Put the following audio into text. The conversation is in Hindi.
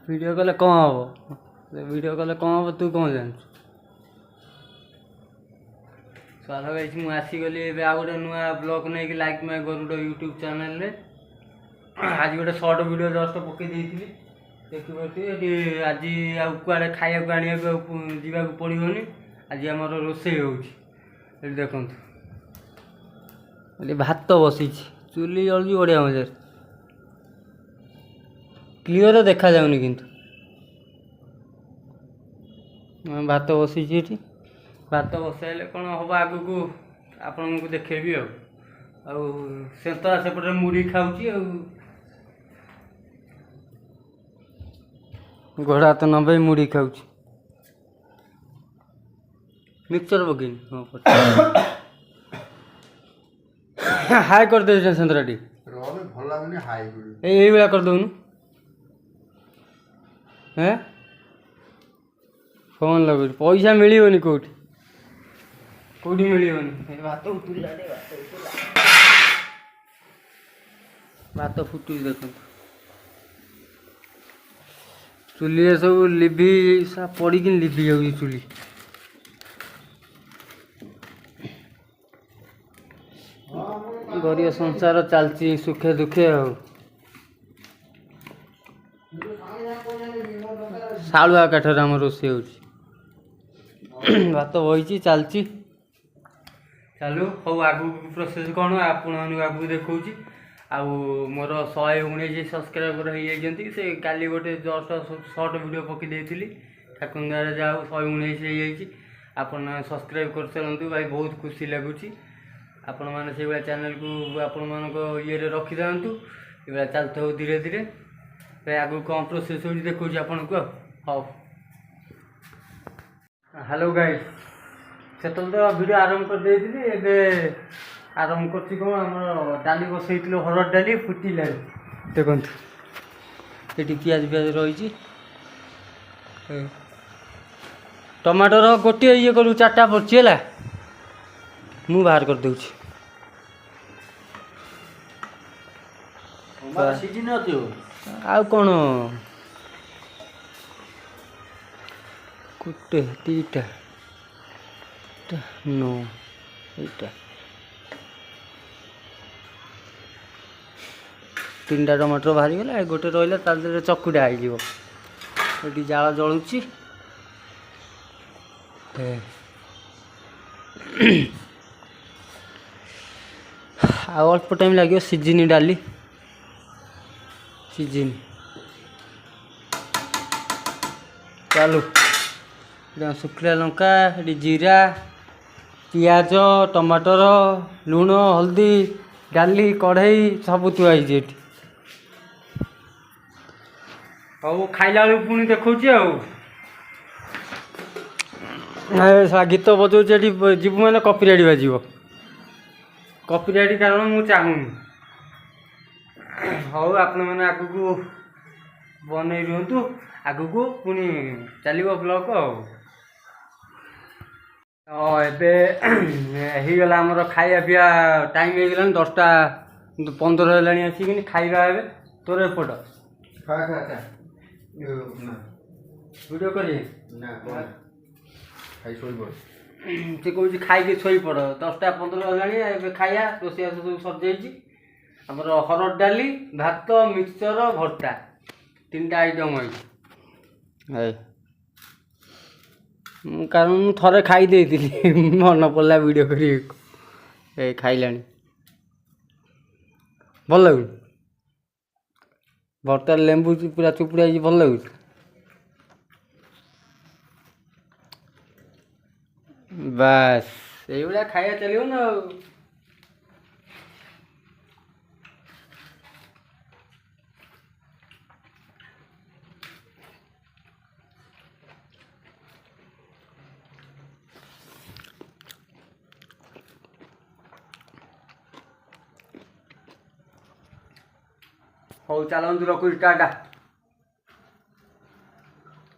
वीडियो कले कौन हम वीडियो कले कौन हम तू कौन जान सारा गाइस मु आसीगली ए आ गोटे नुआ ब्लॉग नहीं कि like my Garud YouTube channel रे आज गोटे शॉर्ट वीडियो जस्ट पकई देइथिली देखिबती आज आ कुआडे खाइया को आनिया को जीवा को पड़िबोनी आज हमर रोसे होउची ए देखंतु भात बसी चुली जल्दी बढ़िया मजा क्लीयर देखा जाऊनी किंतु भात बसी भात बसाइले कौन हम आग को आपण को देखेबी सेतरा सेपटे मुड़ी खाऊची घोड़ा तो नबे मुड़ी खाऊची मिक्सचर पकईन हाई कर दे सेंतराटी भल लगुनि हाई ये कर दौनु हैं फोन लगुच पैसा मिलनी कौटी कौटी मिलनी भात उतुला भात फुटू देख चुली सब लिभि पड़ी लिभि जाऊँ चुली गरीब संसार चलती सुखे दुखे शालुआ काठर आम रोसे हो भात बही चलती चलू हौ आगू प्रोसेस कौन आपण आगू देखा आउ मोर 119 सब्सक्राइबर हो से काली गोटे जस्ट सर्ट वीडियो पकई देती ठाकुर जाऊ 119 आपन सब्सक्राइब कर चलतु भाई बहुत खुशी लगुच आपण मैंने से चैनल को आपण मान ये रखी था ये चलते हो धीरे धीरे आगू कौन प्रोसेस हो देखा आपन को हाँ हेलो गाइस से तो वीडियो आरंभ कर देती एबे आरंभ कर कौन आम डाली बसई हरड़ डाली फुटिल देखु ये पियाज पियाज रही टमाटर गोटे ये करू 4टा पड़ची है मु बाहर कर दूँ आ कौन गोटे दीटा नो एटा 3टा टमाटर बाहरी गला गोटे रहा तार चकुटा हो जाल जलुची अल्प टाइम लगे सीजनी डाली सीजन चलू शुखला लंका जीरा पियाज टमाटर लुण हल्दी डाली कढ़ई सब थुआई हूँ खाइला बेलू पुणी देखा गीत बजाऊँ जीव मैंने कॉपीराइट बाजिब कॉपीराइट कारण मुझे चाहूनी हाँ आपण मैंने आग को बन रुहतु आग को पुणी चलो ब्लॉग एबेगला आमर खाया पीवा टाइम हो गला 10टा 15 है आसिक खाଇବା ए तोर एपट वीडियो कर से कौन खाई शोई पड़ 10टा 15 है खाया रोषे सब सर आमर हरड़ डाली भात मिक्सचर भर्ता 3टा आइटम है कारण थे खाई मन पड़ा वीडियो कर खाइला भल लगुन भर्ता लेंबू पूरा चुपुड़ा भल लगुच बस ये खाया चलो ना हौ चलतु रखुच टाटा।